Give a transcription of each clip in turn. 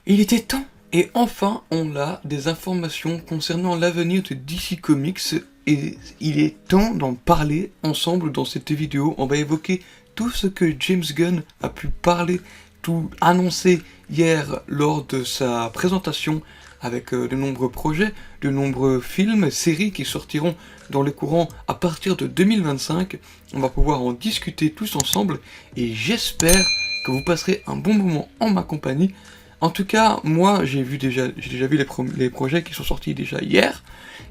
Il était temps, et enfin on a des informations concernant l'avenir de DC Comics, et il est temps d'en parler ensemble dans cette vidéo. On va évoquer tout ce que James Gunn a pu parler, tout annoncé hier lors de sa présentation avec de nombreux projets, de nombreux films, séries qui sortiront dans le courant à partir de 2025. On va pouvoir en discuter tous ensemble et j'espère que vous passerez un bon moment en ma compagnie. En tout cas, moi j'ai déjà vu les projets qui sont sortis déjà hier.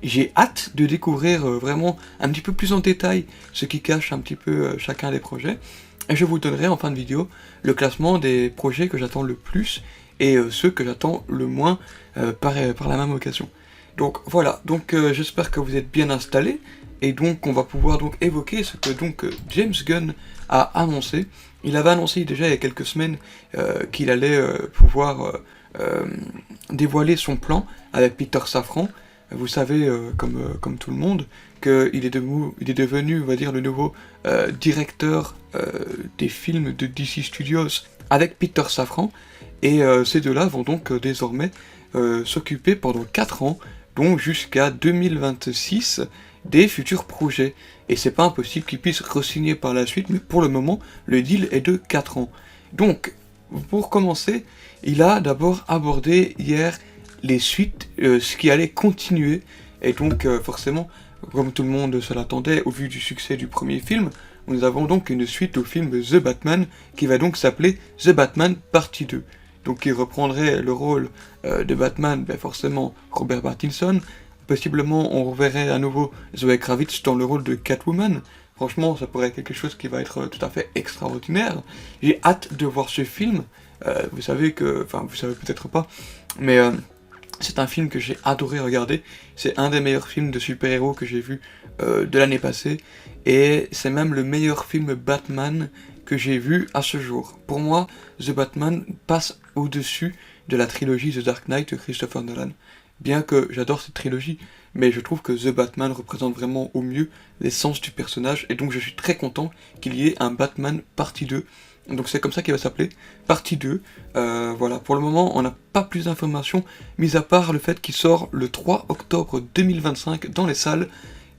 J'ai hâte de découvrir vraiment un petit peu plus en détail ce qui cache un petit peu chacun des projets. Et je vous donnerai en fin de vidéo le classement des projets que j'attends le plus et ceux que j'attends le moins par la même occasion. Donc voilà, j'espère que vous êtes bien installés et donc on va pouvoir donc évoquer ce que James Gunn a annoncé. Il avait annoncé déjà il y a quelques semaines qu'il allait pouvoir dévoiler son plan avec Peter Safran. Vous savez, comme tout le monde, qu'il est devenu, on va dire, le nouveau directeur des films de DC Studios avec Peter Safran. Et ces deux-là vont donc désormais s'occuper pendant 4 ans, donc jusqu'à 2026, des futurs projets. Et c'est pas impossible qu'ils puissent re-signer par la suite, mais pour le moment, le deal est de 4 ans. Donc, pour commencer, il a d'abord abordé hier les suites, ce qui allait continuer, et donc forcément, comme tout le monde se l'attendait, au vu du succès du premier film, nous avons donc une suite au film The Batman, qui va donc s'appeler The Batman Partie 2. Donc il reprendrait le rôle de Batman, forcément Robert Pattinson. Possiblement on reverrait à nouveau Zoe Kravitz dans le rôle de Catwoman. Franchement, ça pourrait être quelque chose qui va être tout à fait extraordinaire. J'ai hâte de voir ce film. Vous savez peut-être pas, mais c'est un film que j'ai adoré regarder. C'est un des meilleurs films de super-héros que j'ai vu de l'année passée. Et c'est même le meilleur film Batman que j'ai vu à ce jour. Pour moi, The Batman passe au-dessus de la trilogie The Dark Knight de Christopher Nolan. Bien que j'adore cette trilogie, mais je trouve que The Batman représente vraiment au mieux l'essence du personnage, et donc je suis très content qu'il y ait un Batman partie 2. Donc c'est comme ça qu'il va s'appeler, partie 2. Voilà, pour le moment on n'a pas plus d'informations, mis à part le fait qu'il sort le 3 octobre 2025 dans les salles,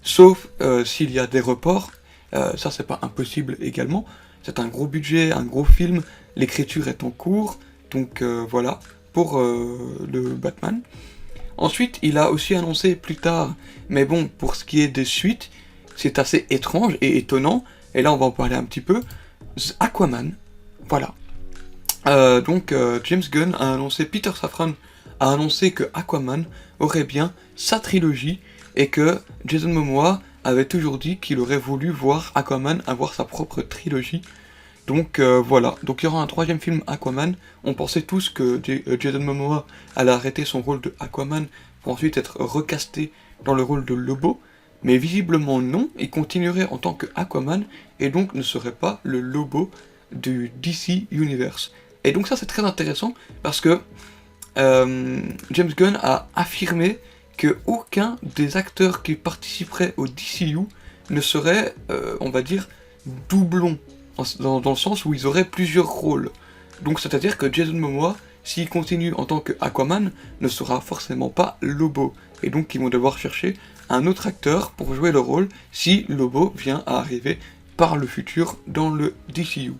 sauf s'il y a des reports. Ça c'est pas impossible également. C'est un gros budget, un gros film, l'écriture est en cours, donc voilà, pour le Batman. Ensuite, il a aussi annoncé plus tard, mais bon, pour ce qui est des suites, c'est assez étrange et étonnant, et là on va en parler un petit peu, Aquaman, voilà. James Gunn a annoncé, Peter Safran a annoncé que Aquaman aurait bien sa trilogie, et que Jason Momoa avait toujours dit qu'il aurait voulu voir Aquaman avoir sa propre trilogie. Donc voilà, donc il y aura un 3e film Aquaman. On pensait tous que Jason Momoa allait arrêter son rôle de Aquaman pour ensuite être recasté dans le rôle de Lobo, mais visiblement non, il continuerait en tant que Aquaman et donc ne serait pas le Lobo du DC Universe. Et donc ça c'est très intéressant parce que James Gunn a affirmé que aucun des acteurs qui participeraient au DCU ne serait, on va dire, doublon. Dans le sens où ils auraient plusieurs rôles. Donc c'est-à-dire que Jason Momoa, s'il continue en tant que Aquaman, ne sera forcément pas Lobo. Et donc ils vont devoir chercher un autre acteur pour jouer le rôle si Lobo vient à arriver par le futur dans le DCU.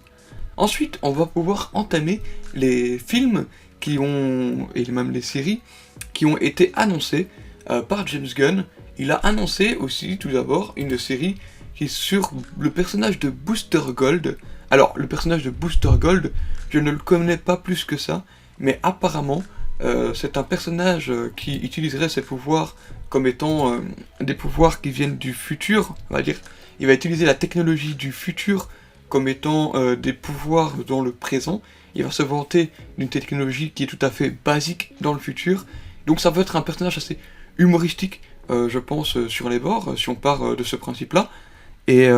Ensuite, on va pouvoir entamer les films et même les séries qui ont été annoncés par James Gunn. Il a annoncé aussi tout d'abord une série qui est sur le personnage de Booster Gold. Alors, le personnage de Booster Gold, je ne le connais pas plus que ça, mais apparemment, c'est un personnage qui utiliserait ses pouvoirs comme étant des pouvoirs qui viennent du futur, on va dire. Il va utiliser la technologie du futur comme étant des pouvoirs dans le présent. Il va se vanter d'une technologie qui est tout à fait basique dans le futur. Donc ça va être un personnage assez humoristique, je pense, sur les bords, si on part de ce principe-là. Et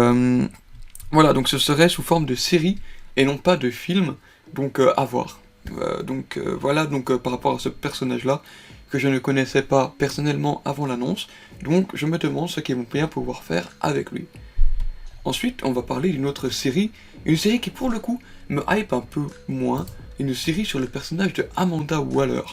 voilà, donc ce serait sous forme de série et non pas de film, donc à voir. Voilà, par rapport à ce personnage-là, que je ne connaissais pas personnellement avant l'annonce, donc je me demande ce qu'ils vont bien pouvoir faire avec lui. Ensuite, on va parler d'une autre série, une série qui pour le coup me hype un peu moins, une série sur le personnage de Amanda Waller.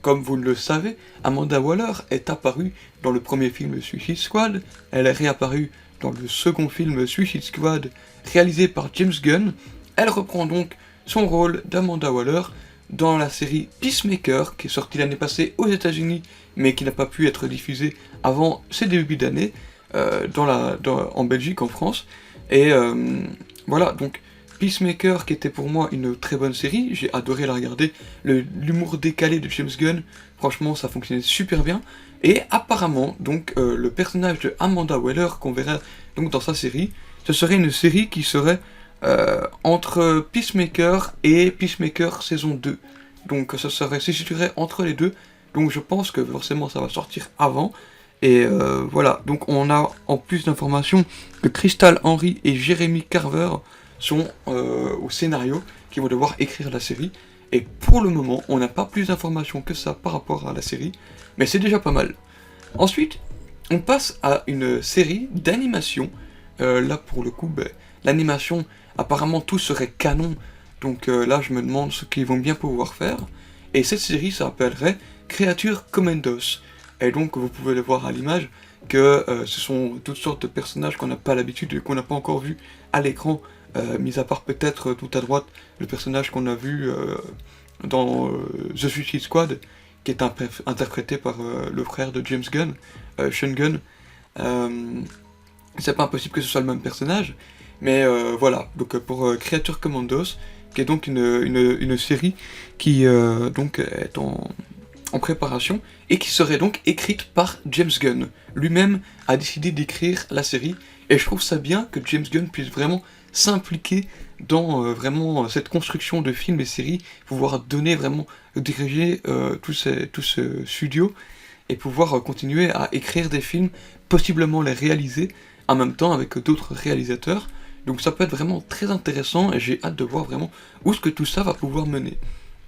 Comme vous le savez, Amanda Waller est apparue dans le premier film Suicide Squad, elle est réapparue dans le second film Suicide Squad réalisé par James Gunn. Elle reprend donc son rôle d'Amanda Waller dans la série Peacemaker, qui est sortie l'année passée aux États-Unis, mais qui n'a pas pu être diffusée avant ses débuts d'année, en Belgique, en France. Et voilà, donc Peacemaker, qui était pour moi une très bonne série, j'ai adoré la regarder. L'humour décalé de James Gunn, franchement, ça fonctionnait super bien. Et apparemment, donc, le personnage de Amanda Waller qu'on verra donc dans sa série, ce serait une série qui serait entre Peacemaker et Peacemaker saison 2. Donc ça se situerait entre les deux. Donc je pense que forcément ça va sortir avant. Et voilà, donc on a en plus d'informations que Crystal Henry et Jeremy Carver sont au scénario, qui vont devoir écrire la série. Et pour le moment, on n'a pas plus d'informations que ça par rapport à la série, mais c'est déjà pas mal. Ensuite, on passe à une série d'animation. Là pour le coup, l'animation, apparemment tout serait canon, donc là je me demande ce qu'ils vont bien pouvoir faire. Et cette série s'appellerait Creature Commandos. Et donc vous pouvez le voir à l'image que ce sont toutes sortes de personnages qu'on n'a pas l'habitude et qu'on n'a pas encore vu à l'écran, mis à part peut-être tout à droite le personnage qu'on a vu dans The Suicide Squad, qui est interprété par le frère de James Gunn, Sean Gunn. C'est pas impossible que ce soit le même personnage, mais voilà, donc pour Creature Commandos, qui est donc une série qui donc est en préparation, et qui serait donc écrite par James Gunn. Lui-même a décidé d'écrire la série, et je trouve ça bien que James Gunn puisse vraiment s'impliquer dans vraiment cette construction de films et séries, pouvoir donner vraiment, diriger tout ce studio, et pouvoir continuer à écrire des films, possiblement les réaliser, en même temps avec d'autres réalisateurs. Donc ça peut être vraiment très intéressant, et j'ai hâte de voir vraiment où est-ce que tout ça va pouvoir mener.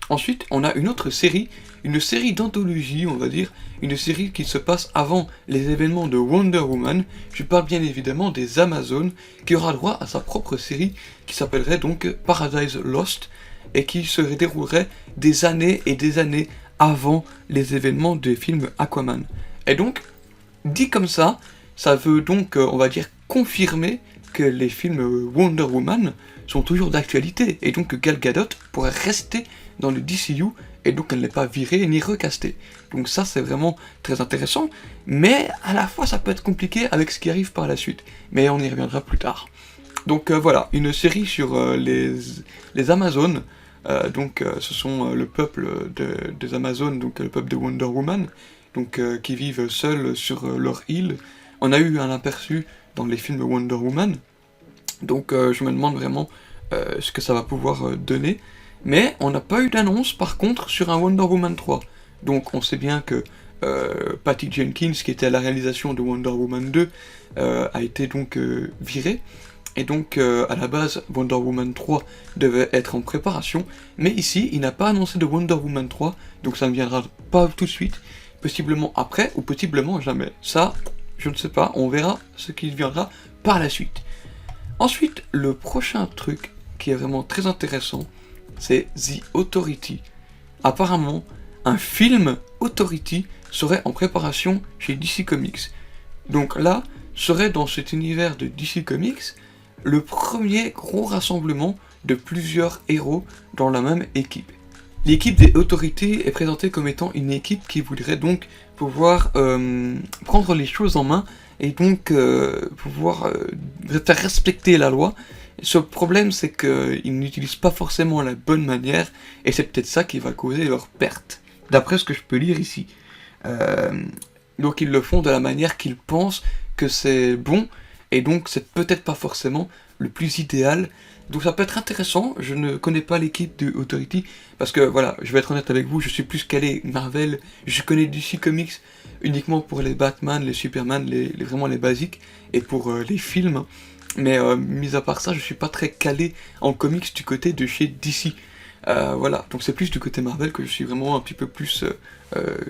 Ensuite, on a une autre série, une série d'anthologie, on va dire, une série qui se passe avant les événements de Wonder Woman. Je parle bien évidemment des Amazones, qui aura droit à sa propre série, qui s'appellerait donc Paradise Lost, et qui se déroulerait des années et des années avant les événements des films Aquaman. Et donc, dit comme ça veut donc, on va dire, confirmer que les films Wonder Woman sont toujours d'actualité, et donc que Gal Gadot pourrait rester dans le DCU, et donc elle n'est pas virée ni recastée. Donc ça c'est vraiment très intéressant, mais à la fois ça peut être compliqué avec ce qui arrive par la suite, mais on y reviendra plus tard. Donc voilà, une série sur les Amazones, ce sont le peuple des Amazones, donc le peuple de Wonder Woman, donc qui vivent seuls sur leur île. On a eu un aperçu dans les films Wonder Woman, donc je me demande vraiment ce que ça va pouvoir donner. Mais on n'a pas eu d'annonce par contre sur un Wonder Woman 3. Donc on sait bien que Patty Jenkins, qui était à la réalisation de Wonder Woman 2, a été donc virée. Et donc à la base Wonder Woman 3 devait être en préparation. Mais ici il n'a pas annoncé de Wonder Woman 3, donc ça ne viendra pas tout de suite. Possiblement après ou possiblement jamais. Ça, je ne sais pas, on verra ce qui viendra par la suite. Ensuite, le prochain truc qui est vraiment très intéressant, c'est The Authority. Apparemment, un film Authority serait en préparation chez DC Comics. Donc là, serait dans cet univers de DC Comics le premier gros rassemblement de plusieurs héros dans la même équipe. L'équipe des Authority est présentée comme étant une équipe qui voudrait donc pouvoir prendre les choses en main et donc pouvoir faire respecter la loi. Ce problème, c'est qu'ils n'utilisent pas forcément la bonne manière, et c'est peut-être ça qui va causer leur perte, d'après ce que je peux lire ici. Donc ils le font de la manière qu'ils pensent que c'est bon, et donc c'est peut-être pas forcément le plus idéal. Donc ça peut être intéressant. Je ne connais pas l'équipe de Authority, parce que voilà, je vais être honnête avec vous, je suis plus calé Marvel, je connais DC Comics uniquement pour les Batman, les Superman, vraiment les basiques, et pour les films. Mais mis à part ça, je suis pas très calé en comics du côté de chez DC. Voilà, donc c'est plus du côté Marvel que je suis vraiment un petit peu plus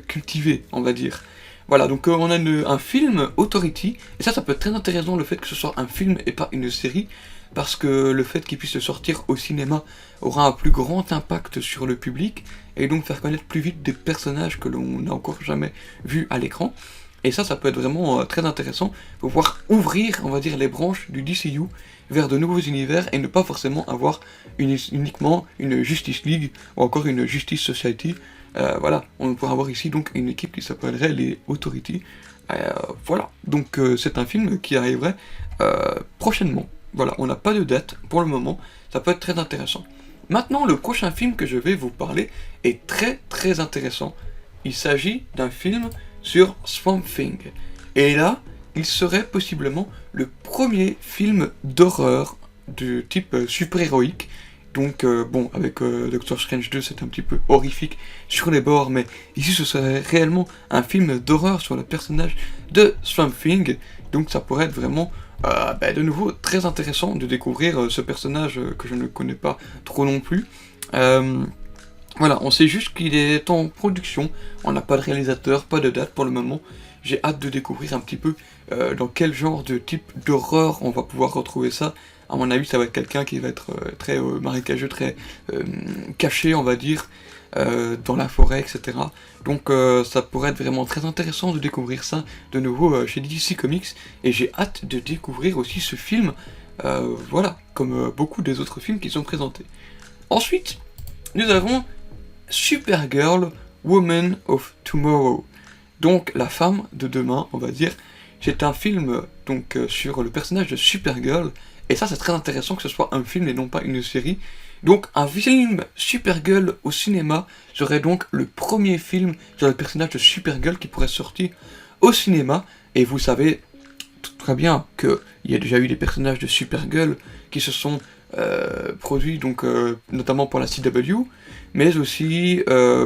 cultivé, on va dire. Voilà, donc on a un film Authority, et ça peut être très intéressant le fait que ce soit un film et pas une série, parce que le fait qu'il puisse sortir au cinéma aura un plus grand impact sur le public, et donc faire connaître plus vite des personnages que l'on n'a encore jamais vus à l'écran. Et ça peut être vraiment très intéressant pour pouvoir ouvrir, on va dire, les branches du DCU vers de nouveaux univers et ne pas forcément avoir uniquement une Justice League ou encore une Justice Society. Voilà, on pourra avoir ici donc une équipe qui s'appellerait les Authority. Voilà, donc c'est un film qui arriverait prochainement. Voilà, on n'a pas de date pour le moment, ça peut être très intéressant. Maintenant, le prochain film que je vais vous parler est très très intéressant. Il s'agit d'un film sur Swamp Thing. Et là, il serait possiblement le premier film d'horreur de type super-héroïque. Donc, bon, avec Doctor Strange 2, c'est un petit peu horrifique sur les bords, mais ici, ce serait réellement un film d'horreur sur le personnage de Swamp Thing. Donc, ça pourrait être vraiment, de nouveau, très intéressant de découvrir ce personnage que je ne connais pas trop non plus. Voilà, on sait juste qu'il est en production, on n'a pas de réalisateur, pas de date pour le moment. J'ai hâte de découvrir un petit peu dans quel genre de type d'horreur on va pouvoir retrouver ça. À mon avis, ça va être quelqu'un qui va être très marécageux, très caché, on va dire, dans la forêt, etc. Donc ça pourrait être vraiment très intéressant de découvrir ça de nouveau chez DC Comics. Et j'ai hâte de découvrir aussi ce film, voilà, comme beaucoup des autres films qui sont présentés. Ensuite, nous avons Supergirl, Woman of Tomorrow. Donc la femme de demain, on va dire. C'est un film donc sur le personnage de Supergirl. Et ça c'est très intéressant que ce soit un film et non pas une série. Donc un film Supergirl au cinéma serait donc le premier film sur le personnage de Supergirl qui pourrait sortir au cinéma. Et vous savez très bien qu'il y a déjà eu des personnages de Supergirl qui se sont produits donc notamment pour la CW, mais aussi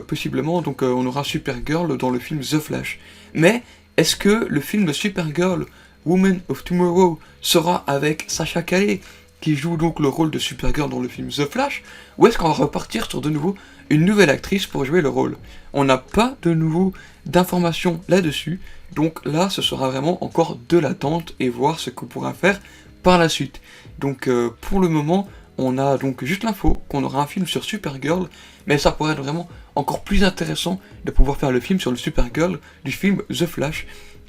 possiblement donc on aura Supergirl dans le film The Flash. Mais est-ce que le film Supergirl Woman of Tomorrow sera avec Sasha Calle qui joue donc le rôle de Supergirl dans le film The Flash, ou est-ce qu'on va repartir sur de nouveau une nouvelle actrice pour jouer le rôle? On n'a pas de nouveau d'informations là-dessus, donc là ce sera vraiment encore de l'attente et voir ce qu'on pourra faire par la suite. Donc pour le moment, on a donc juste l'info qu'on aura un film sur Supergirl, mais ça pourrait être vraiment encore plus intéressant de pouvoir faire le film sur le Supergirl du film The Flash,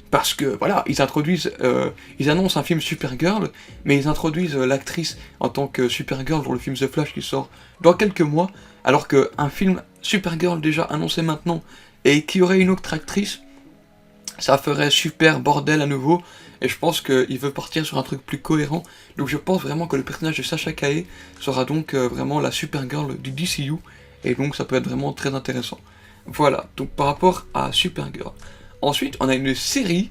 parce que voilà, ils annoncent un film Supergirl, mais ils introduisent l'actrice en tant que Supergirl dans le film The Flash qui sort dans quelques mois, alors qu'un film Supergirl déjà annoncé maintenant, et qui aurait une autre actrice, ça ferait super bordel à nouveau, et je pense qu'il veut partir sur un truc plus cohérent, donc je pense vraiment que le personnage de Sasha Calle sera donc vraiment la Supergirl du DCU, et donc ça peut être vraiment très intéressant. Voilà, donc par rapport à Supergirl. Ensuite, on a une série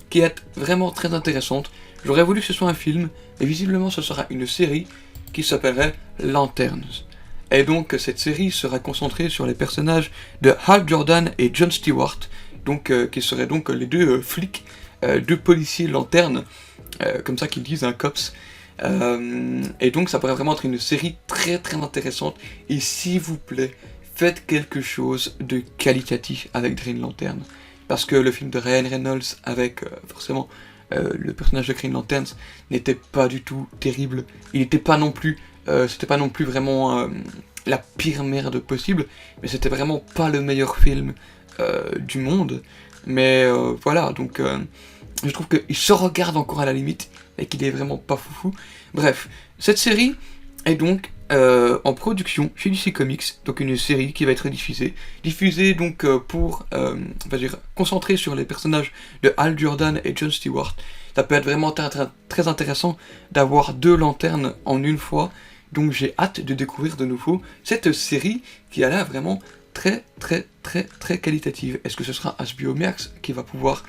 qui est vraiment très intéressante. J'aurais voulu que ce soit un film, mais visiblement ce sera une série qui s'appellerait Lanterns. Et donc cette série sera concentrée sur les personnages de Hal Jordan et Jon Stewart, donc qui seraient donc les deux flics, deux policiers lanternes, comme ça qu'ils disent, un cops. Et donc ça pourrait vraiment être une série très très intéressante. Et s'il vous plaît, faites quelque chose de qualitatif avec Green Lantern. Parce que le film de Ryan Reynolds avec forcément le personnage de Green Lantern n'était pas du tout terrible. Il n'était pas non plus, c'était pas non plus vraiment la pire merde possible, mais c'était vraiment pas le meilleur film du monde. Mais voilà, donc je trouve qu'il se regarde encore à la limite et qu'il est vraiment pas foufou. Bref, cette série est donc en production chez DC Comics, donc une série qui va être diffusée donc pour, on va dire, concentrer sur les personnages de Hal Jordan et Jon Stewart. Ça peut être vraiment très intéressant d'avoir deux lanternes en une fois, donc j'ai hâte de découvrir de nouveau cette série qui a l'air vraiment très qualitative. Est-ce que ce sera HBO Max qui va pouvoir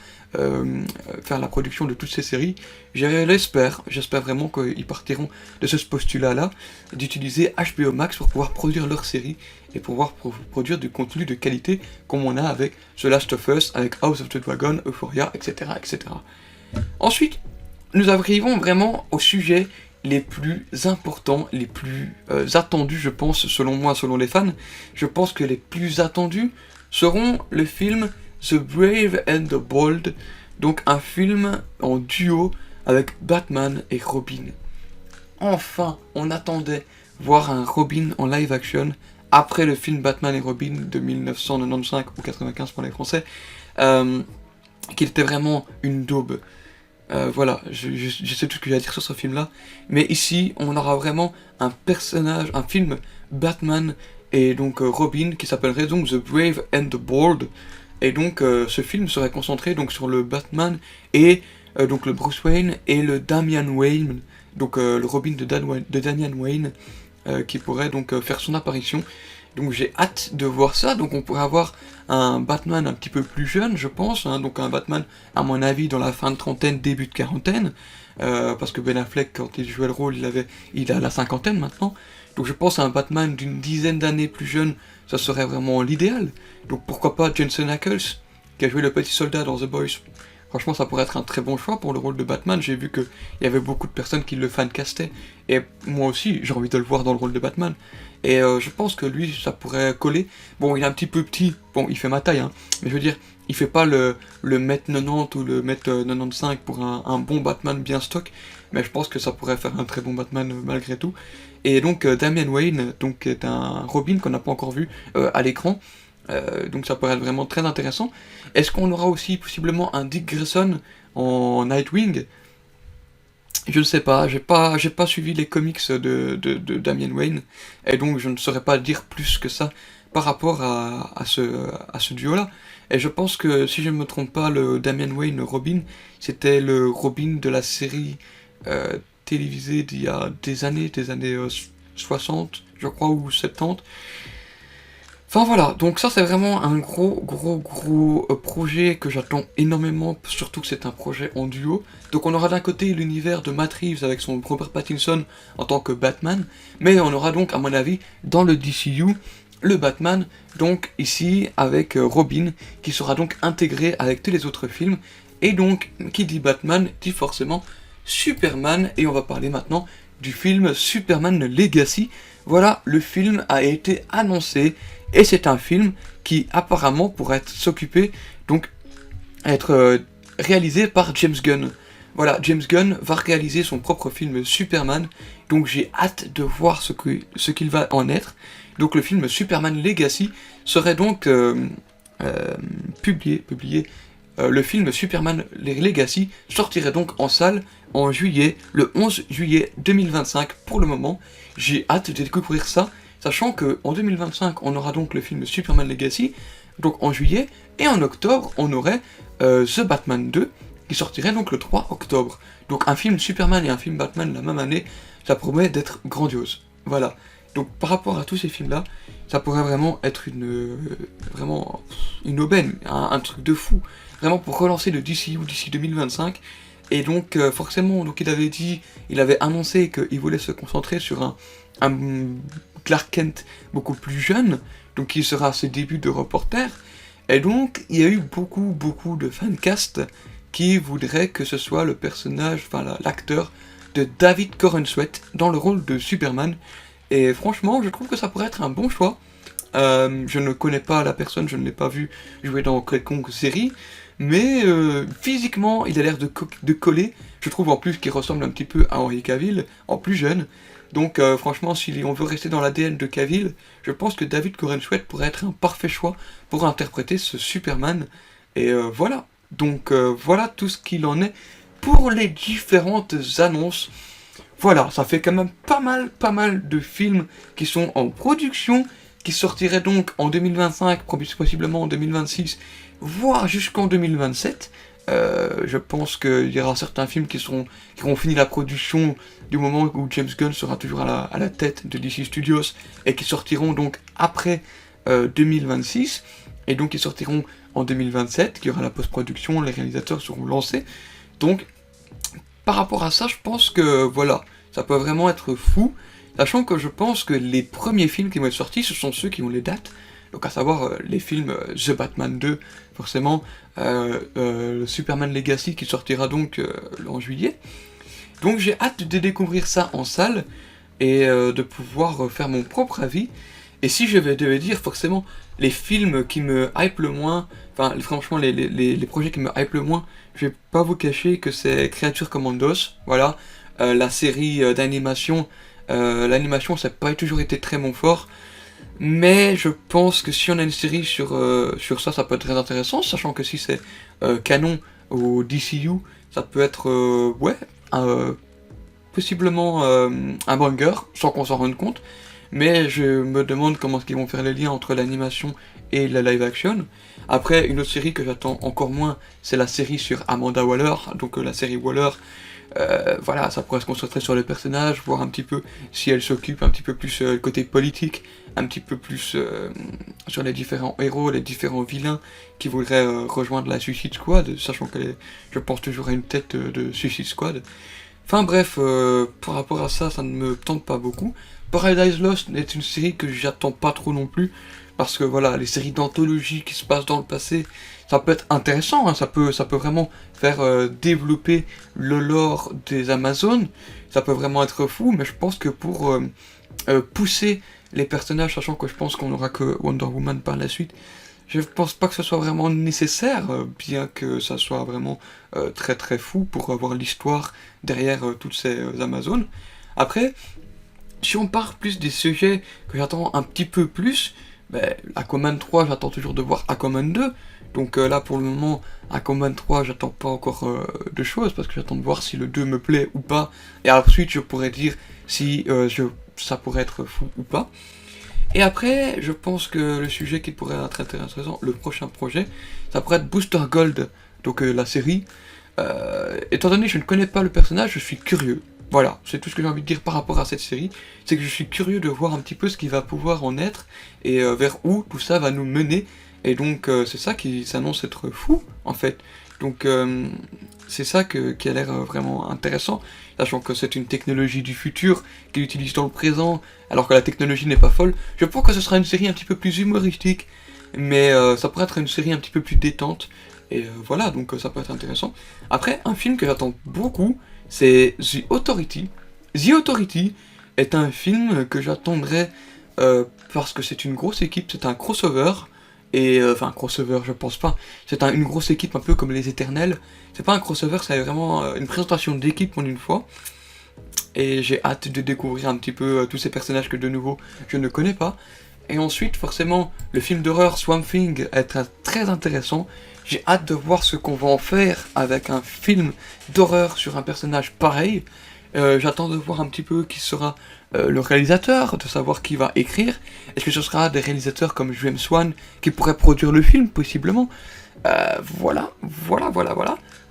faire la production de toutes ces séries? J'espère vraiment qu'ils partiront de ce postulat-là, d'utiliser HBO Max pour pouvoir produire leurs séries et pouvoir produire du contenu de qualité comme on a avec The Last of Us, avec House of the Dragon, Euphoria, etc. Ensuite, nous arrivons vraiment au sujet les plus importants, les plus attendus, je pense, selon moi, selon les fans. Je pense que les plus attendus seront le film The Brave and the Bold, donc un film en duo avec Batman et Robin. Enfin, on attendait voir un Robin en live action après le film Batman et Robin de 1995 ou 95 pour les Français, qui était vraiment une daube. Voilà, je sais tout ce que j'ai à dire sur ce film-là, mais ici, on aura vraiment un personnage, un film Batman et donc Robin qui s'appellerait donc The Brave and the Bold, et donc ce film serait concentré donc sur le Batman et donc le Bruce Wayne et le Damian Wayne, donc le Robin de Damian Wayne, qui pourrait donc faire son apparition. Donc j'ai hâte de voir ça. Donc on pourrait avoir un Batman un petit peu plus jeune, je pense, hein, donc un Batman à mon avis dans la fin de trentaine, début de quarantaine, parce que Ben Affleck quand il jouait le rôle il a la cinquantaine maintenant. Donc je pense à un Batman d'une dizaine d'années plus jeune, ça serait vraiment l'idéal. Donc pourquoi pas Jensen Ackles, qui a joué le petit soldat dans The Boys. Franchement, ça pourrait être un très bon choix pour le rôle de Batman. J'ai vu qu'il y avait beaucoup de personnes qui le fancastaient. Et moi aussi, j'ai envie de le voir dans le rôle de Batman. Et je pense que lui, ça pourrait coller. Bon, il est un petit peu petit. Bon, il fait ma taille, hein. Mais je veux dire, il fait pas le mètre 90 ou le mètre 95 pour un bon Batman bien stock. Mais je pense que ça pourrait faire un très bon Batman malgré tout. Et donc, Damian Wayne, donc, est un Robin qu'on n'a pas encore vu à l'écran. Donc ça pourrait être vraiment très intéressant. Est-ce qu'on aura aussi possiblement un Dick Grayson en Nightwing? Je ne sais pas, j'ai pas suivi les comics de Damian Wayne, et donc je ne saurais pas dire plus que ça par rapport à ce duo-là. Et je pense que, si je ne me trompe pas, le Damian Wayne Robin, c'était le Robin de la série télévisée d'il y a des années 60, je crois, ou 70. Enfin voilà, donc ça c'est vraiment un gros projet que j'attends énormément, surtout que c'est un projet en duo. Donc on aura d'un côté l'univers de Matt Reeves avec son Robert Pattinson en tant que Batman, mais on aura donc à mon avis dans le DCU le Batman, donc ici avec Robin, qui sera donc intégré avec tous les autres films, et donc qui dit Batman dit forcément Superman, et on va parler maintenant du film Superman Legacy. Voilà, le film a été annoncé, et c'est un film qui apparemment pourrait s'occuper, donc être réalisé par James Gunn. Voilà, James Gunn va réaliser son propre film Superman, donc j'ai hâte de voir ce qu'il va en être. Donc le film Superman Legacy serait donc publié. Le film Superman Legacy sortirait donc en salle en juillet, le 11 juillet 2025 pour le moment. J'ai hâte de découvrir ça, sachant qu'en 2025 on aura donc le film Superman Legacy, donc en juillet, et en octobre on aurait The Batman 2 qui sortirait donc le 3 octobre. Donc un film Superman et un film Batman la même année, ça promet d'être grandiose. Voilà. Donc par rapport à tous ces films là, ça pourrait vraiment être vraiment une aubaine, un truc de fou, vraiment pour relancer le DCU d'ici 2025. Et donc forcément, donc il avait annoncé qu'il voulait se concentrer sur un Clark Kent beaucoup plus jeune, donc qui sera à ses débuts de reporter. Et donc il y a eu beaucoup de fancast qui voudraient que ce soit le personnage, enfin l'acteur de David Corenswet dans le rôle de Superman. Et franchement, je trouve que ça pourrait être un bon choix. Je ne connais pas la personne, je ne l'ai pas vu jouer dans quelconque série, mais physiquement, il a l'air de coller. Je trouve en plus qu'il ressemble un petit peu à Henry Cavill, en plus jeune. Donc franchement, si on veut rester dans l'ADN de Cavill, je pense que David Corenswet pourrait être un parfait choix pour interpréter ce Superman. Et voilà. Donc voilà tout ce qu'il en est pour les différentes annonces. Voilà, ça fait quand même pas mal de films qui sont en production, qui sortiraient donc en 2025, possiblement en 2026, voire jusqu'en 2027. Je pense qu'il y aura certains films qui auront fini la production du moment où James Gunn sera toujours à la tête de DC Studios, et qui sortiront donc après 2026, et donc ils sortiront en 2027, qu'il y aura la post-production, les réalisateurs seront lancés. Donc par rapport à ça, je pense que voilà, ça peut vraiment être fou, sachant que je pense que les premiers films qui vont être sortis, ce sont ceux qui ont les dates, donc à savoir les films The Batman 2, forcément, le Superman Legacy qui sortira donc en juillet. Donc j'ai hâte de découvrir ça en salle, et de pouvoir faire mon propre avis. Et si je devais dire forcément les films qui me hype le moins, enfin franchement les projets qui me hype le moins, je vais pas vous cacher que c'est Creature Commandos, voilà. La série d'animation, l'animation ça n'a pas toujours été très mon fort, mais je pense que si on a une série sur ça, ça peut être très intéressant, sachant que si c'est canon au DCU, ça peut être ouais, possiblement un banger, sans qu'on s'en rende compte. Mais je me demande comment est-ce qu'ils vont faire les liens entre l'animation et la live action. Après, une autre série que j'attends encore moins, c'est la série sur Amanda Waller, donc la série Waller. Voilà, ça pourrait se concentrer sur le personnage, voir un petit peu si elle s'occupe un petit peu plus côté politique, un petit peu plus sur les différents héros, les différents vilains qui voudraient rejoindre la Suicide Squad, sachant qu'elle est, je pense, toujours à une tête de Suicide Squad. Enfin bref, par rapport à ça, ça ne me tente pas beaucoup. Paradise Lost est une série que j'attends pas trop non plus, parce que voilà, les séries d'anthologie qui se passent dans le passé, ça peut être intéressant, hein, ça peut vraiment faire développer le lore des Amazones, ça peut vraiment être fou, mais je pense que pour pousser les personnages, sachant que je pense qu'on n'aura que Wonder Woman par la suite, je pense pas que ce soit vraiment nécessaire, bien que ça soit vraiment très très fou pour avoir l'histoire derrière toutes ces Amazones. Après, si on part plus des sujets que j'attends un petit peu plus, ben, Aquaman 3, j'attends toujours de voir Aquaman 2. Donc là, pour le moment, Aquaman 3, j'attends pas encore de choses, parce que j'attends de voir si le 2 me plaît ou pas. Et ensuite, je pourrais dire si ça pourrait être fou ou pas. Et après, je pense que le sujet qui pourrait être intéressant, le prochain projet, ça pourrait être Booster Gold, donc la série. Étant donné que je ne connais pas le personnage, je suis curieux. Voilà, c'est tout ce que j'ai envie de dire par rapport à cette série, c'est que je suis curieux de voir un petit peu ce qui va pouvoir en être, et vers où tout ça va nous mener, et donc c'est ça qui s'annonce être fou, en fait. Donc c'est ça qui a l'air vraiment intéressant, sachant que c'est une technologie du futur, qu'il utilise dans le présent, alors que la technologie n'est pas folle. Je pense que ce sera une série un petit peu plus humoristique, mais ça pourrait être une série un petit peu plus détente, et voilà, donc ça peut être intéressant. Après, un film que j'attends beaucoup, c'est The Authority. The Authority est un film que j'attendrai parce que c'est une grosse équipe, c'est un crossover, et enfin crossover je pense pas, c'est une grosse équipe un peu comme les Éternels, c'est pas un crossover, c'est vraiment une présentation d'équipe en une fois, et j'ai hâte de découvrir un petit peu tous ces personnages que de nouveau je ne connais pas. Et ensuite forcément le film d'horreur Swamp Thing est très intéressant. J'ai hâte de voir ce qu'on va en faire avec un film d'horreur sur un personnage pareil. J'attends de voir un petit peu qui sera le réalisateur, de savoir qui va écrire. Est-ce que ce sera des réalisateurs comme James Wan qui pourraient produire le film, possiblement. Voilà.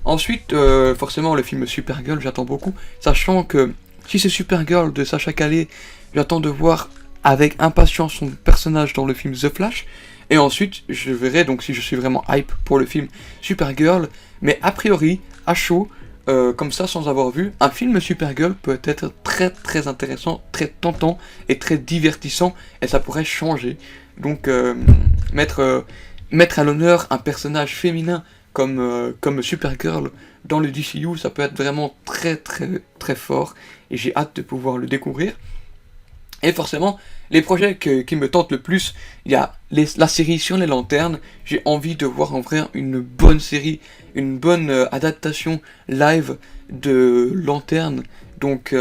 Ensuite, forcément, le film Supergirl, j'attends beaucoup. Sachant que si c'est Supergirl de Sacha Calais, j'attends de voir avec impatience son personnage dans le film The Flash. Et ensuite, je verrai donc si je suis vraiment hype pour le film Supergirl. Mais a priori, à chaud, comme ça sans avoir vu, un film Supergirl peut être très très intéressant, très tentant et très divertissant. Et ça pourrait changer. Donc mettre à l'honneur un personnage féminin comme Supergirl dans le DCU, ça peut être vraiment très très très fort. Et j'ai hâte de pouvoir le découvrir. Et forcément, les projets qui me tentent le plus, il y a la série sur les lanternes. J'ai envie de voir en vrai une bonne série, une bonne adaptation live de Lanterne. Donc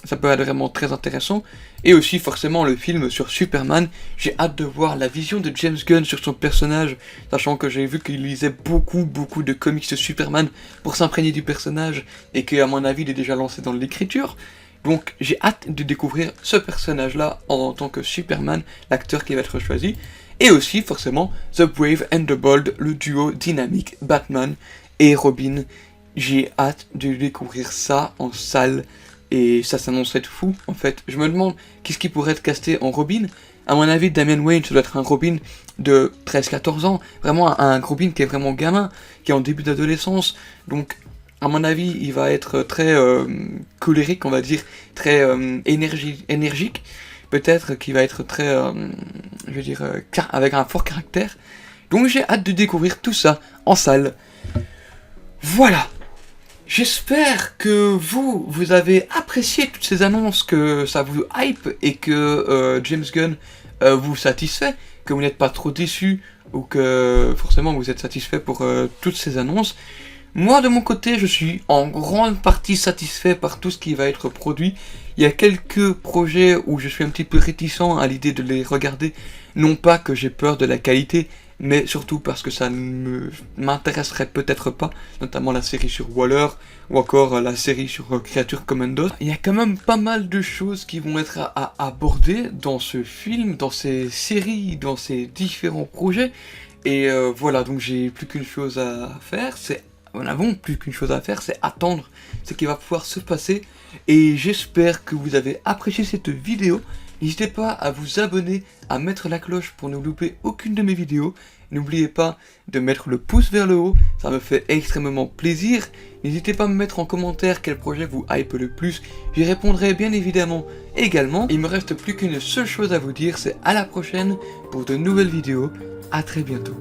ça peut être vraiment très intéressant. Et aussi forcément le film sur Superman. J'ai hâte de voir la vision de James Gunn sur son personnage, sachant que j'ai vu qu'il lisait beaucoup de comics de Superman pour s'imprégner du personnage, et qu'à mon avis il est déjà lancé dans l'écriture. Donc j'ai hâte de découvrir ce personnage-là en tant que Superman, l'acteur qui va être choisi. Et aussi forcément The Brave and the Bold, le duo dynamique Batman et Robin. J'ai hâte de découvrir ça en salle. Et ça s'annonce être fou en fait. Je me demande qu'est-ce qui pourrait être casté en Robin. À mon avis, Damian Wayne, ça doit être un Robin de 13-14 ans. Vraiment un Robin qui est vraiment gamin, qui est en début d'adolescence. Donc à mon avis, il va être très colérique, on va dire, très énergique. Peut-être qu'il va être très, je veux dire, avec un fort caractère. Donc j'ai hâte de découvrir tout ça en salle. Voilà. J'espère que vous avez apprécié toutes ces annonces, que ça vous hype et que James Gunn vous satisfait. que vous n'êtes pas trop déçus ou que forcément vous êtes satisfait pour toutes ces annonces. Moi de mon côté je suis en grande partie satisfait par tout ce qui va être produit. Il y a quelques projets où je suis un petit peu réticent à l'idée de les regarder, non pas que j'ai peur de la qualité, mais surtout parce que ça ne m'intéresserait peut-être pas, notamment la série sur Waller, ou encore la série sur Creature Commandos. Il y a quand même pas mal de choses qui vont être à aborder dans ce film, dans ces séries, dans ces différents projets, et voilà, donc j'ai plus qu'une chose à faire, nous n'avons plus qu'une chose à faire, c'est attendre ce qui va pouvoir se passer, et j'espère que vous avez apprécié cette vidéo. N'hésitez pas à vous abonner, à mettre la cloche pour ne louper aucune de mes vidéos. N'oubliez pas de mettre le pouce vers le haut, ça me fait extrêmement plaisir. N'hésitez pas à me mettre en commentaire quel projet vous hype le plus, j'y répondrai bien évidemment également. Il me reste plus qu'une seule chose à vous dire, c'est à la prochaine pour de nouvelles vidéos, à très bientôt.